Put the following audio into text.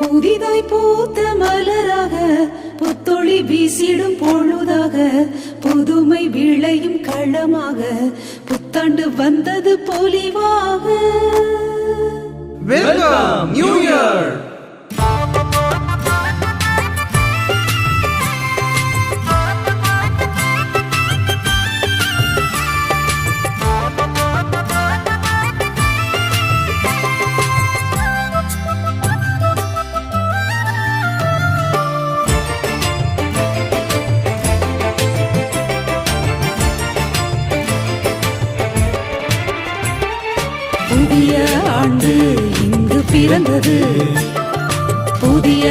புதிதாய் பூத்த மலராக புத்தொளி வீசிடும் பொழுதாக புதுமை விளையும் களமாக புத்தாண்டு வந்தது பொலிவாக. Welcome new year. புதிய ஆண்டு இங்கு பிறந்தது, புதிய